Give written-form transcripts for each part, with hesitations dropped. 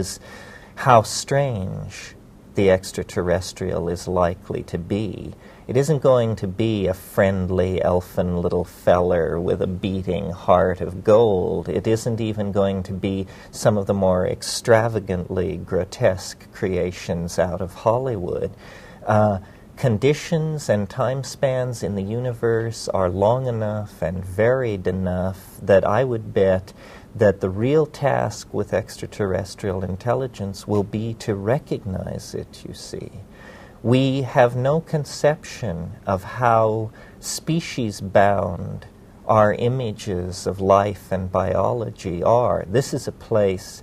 is how strange the extraterrestrial is likely to be. It isn't going to be a friendly elfin little feller with a beating heart of gold. It isn't even going to be some of the more extravagantly grotesque creations out of Hollywood. Conditions and time spans in the universe are long enough and varied enough that I would bet that the real task with extraterrestrial intelligence will be to recognize it, you see. We have no conception of how species-bound our images of life and biology are. This is a place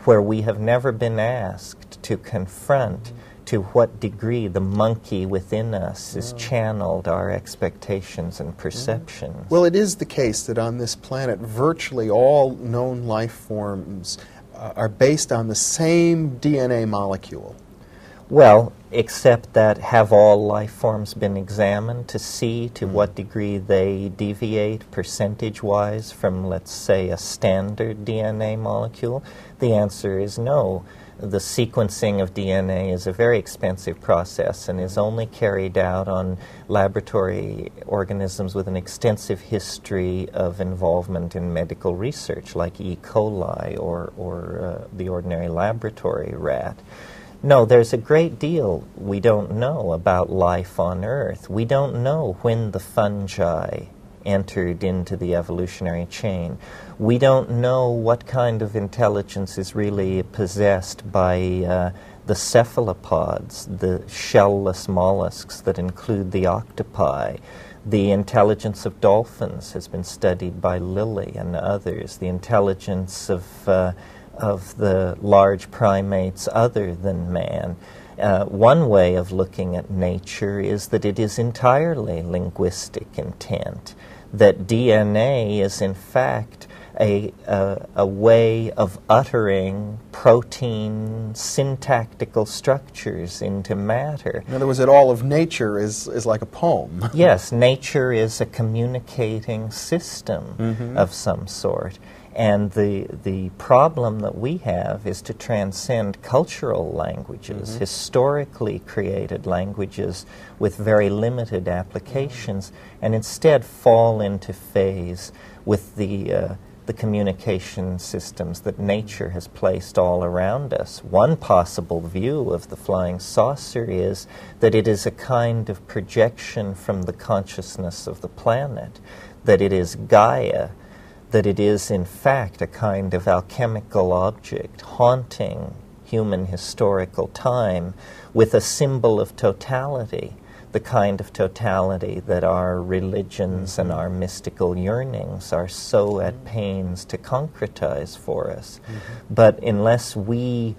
where we have never been asked to confront to what degree the monkey within us is channeled our expectations and perceptions. Well, it is the case that on this planet, virtually all known life forms are based on the same DNA molecule. Well, except that have all life forms been examined to see to what degree they deviate percentage-wise from, let's say, a standard DNA molecule? The answer is no. The sequencing of DNA is a very expensive process and is only carried out on laboratory organisms with an extensive history of involvement in medical research, like E. coli or the ordinary laboratory rat. No, there's a great deal we don't know about life on Earth. We don't know when the fungi entered into the evolutionary chain. We don't know what kind of intelligence is really possessed by the cephalopods, the shellless mollusks that include the octopi. The intelligence of dolphins has been studied by Lilly and others. The intelligence of the large primates other than man. One way of looking at nature is that it is entirely linguistic intent, that DNA is in fact a way of uttering protein syntactical structures into matter. In other words, that all of nature is like a poem. Yes, nature is a communicating system of some sort. And the problem that we have is to transcend cultural languages, historically created languages with very limited applications, and instead fall into phase with the communication systems that nature has placed all around us. One possible view of the flying saucer is that it is a kind of projection from the consciousness of the planet, that it is Gaia, that it is in fact a kind of alchemical object haunting human historical time with a symbol of totality, the kind of totality that our religions and our mystical yearnings are so at pains to concretize for us. But unless we,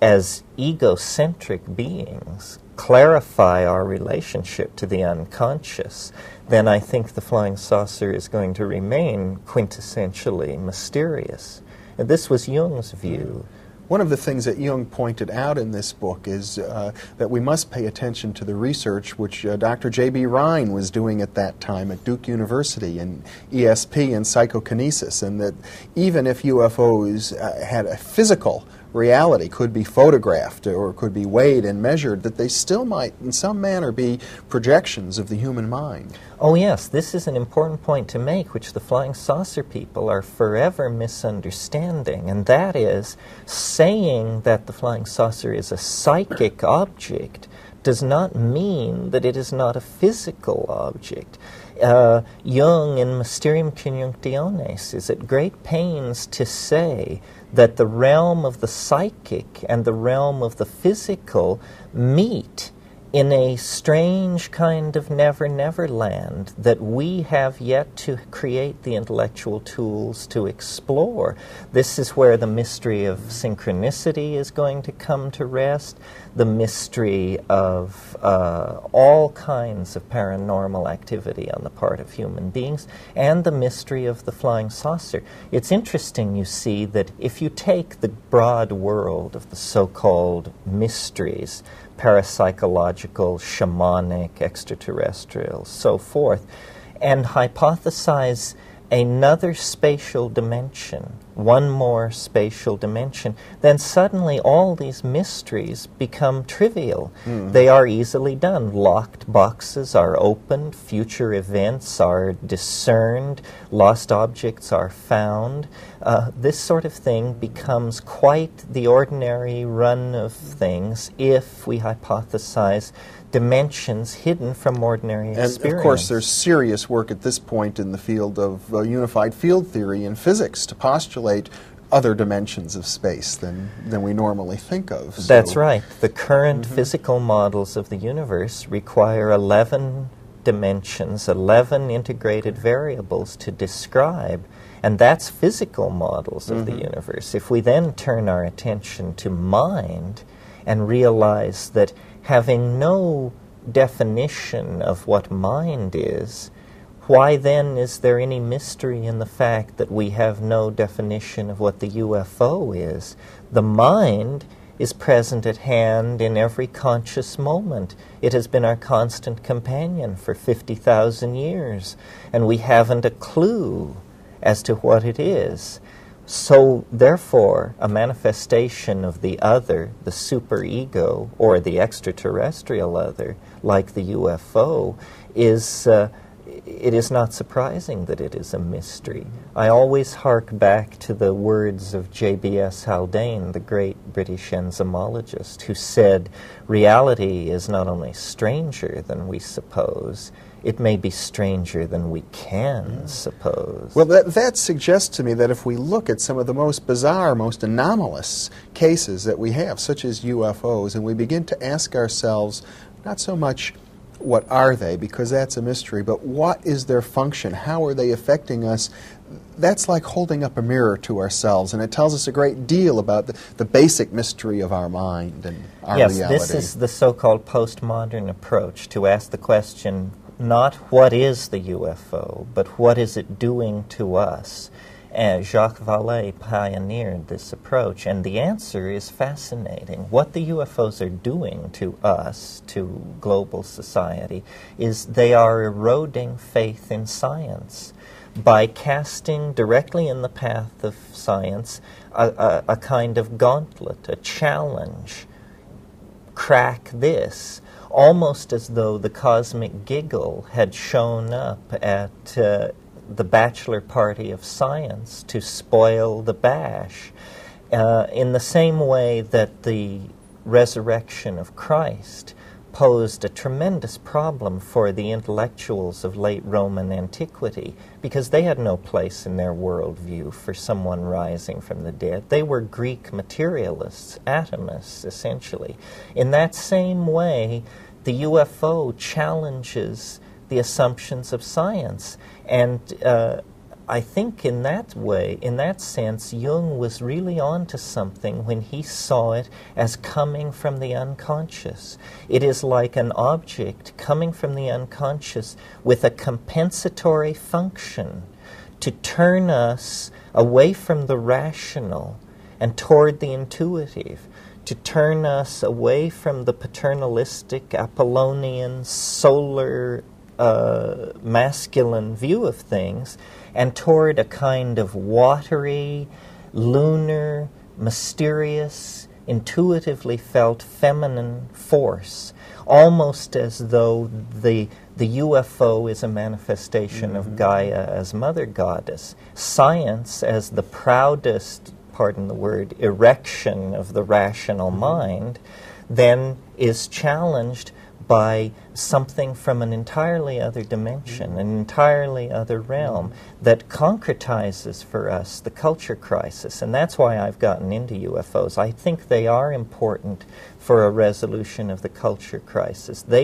as egocentric beings, clarify our relationship to the unconscious, then I think the flying saucer is going to remain quintessentially mysterious. And this was Jung's view. One of the things that Jung pointed out in this book is that we must pay attention to the research which Dr. J.B. Rhine was doing at that time at Duke University in ESP and psychokinesis, and that even if UFOs had a physical reality, could be photographed or could be weighed and measured, that they still might in some manner be projections of the human mind. Oh yes, this is an important point to make, which the flying saucer people are forever misunderstanding, and that is saying that the flying saucer is a psychic object does not mean that it is not a physical object. Jung in Mysterium Conjunctionis is at great pains to say that the realm of the psychic and the realm of the physical meet in a strange kind of never-never land that we have yet to create the intellectual tools to explore. This is where the mystery of synchronicity is going to come to rest, the mystery of all kinds of paranormal activity on the part of human beings, and the mystery of the flying saucer. It's interesting, you see, that if you take the broad world of the so-called mysteries, parapsychological, shamanic, extraterrestrial, so forth, and hypothesize another spatial dimension one more spatial dimension, then suddenly all these mysteries become trivial. They are easily done. Locked boxes are opened, future events are discerned, lost objects are found. This sort of thing becomes quite the ordinary run of things if we hypothesize dimensions hidden from ordinary experience. And of course there's serious work at this point in the field of unified field theory and physics to postulate other dimensions of space than we normally think of. So that's right. The current physical models of the universe require 11 dimensions, 11 integrated variables to describe, and that's physical models of the universe. If we then turn our attention to mind and realize that having no definition of what mind is, why then is there any mystery in the fact that we have no definition of what the UFO is? The mind is present at hand in every conscious moment. It has been our constant companion for 50,000 years, and we haven't a clue as to what it is. So, therefore, a manifestation of the other, the superego, or the extraterrestrial other, like the UFO, it is not surprising that it is a mystery. I always hark back to the words of J.B.S. Haldane, the great British enzymologist, who said, reality is not only stranger than we suppose, it may be stranger than we can suppose. Well, that suggests to me that if we look at some of the most bizarre, most anomalous cases that we have, such as UFOs, and we begin to ask ourselves, not so much what are they, because that's a mystery, but what is their function? How are they affecting us? That's like holding up a mirror to ourselves, and it tells us a great deal about the basic mystery of our mind and our reality. Yes, this is the so-called postmodern approach to ask the question, not what is the UFO, but what is it doing to us? And Jacques Vallée pioneered this approach, and the answer is fascinating. What the UFOs are doing to us, to global society, is they are eroding faith in science by casting directly in the path of science a kind of gauntlet, a challenge. Crack this. Almost as though the cosmic giggle had shown up at the bachelor party of science to spoil the bash. In the same way that the resurrection of Christ posed a tremendous problem for the intellectuals of late Roman antiquity, because they had no place in their worldview for someone rising from the dead. They were Greek materialists, atomists, essentially. In that same way, the UFO challenges the assumptions of science. And I think in that way, in that sense, Jung was really on to something when he saw it as coming from the unconscious. It is like an object coming from the unconscious with a compensatory function to turn us away from the rational and toward the intuitive, to turn us away from the paternalistic, Apollonian, solar, masculine view of things, and toward a kind of watery, lunar, mysterious, intuitively felt feminine force, almost as though the UFO is a manifestation of Gaia as mother goddess, science as the proudest, pardon the word, erection of the rational mind, then is challenged by something from an entirely other dimension, an entirely other realm that concretizes for us the culture crisis. And that's why I've gotten into UFOs. I think they are important for a resolution of the culture crisis. They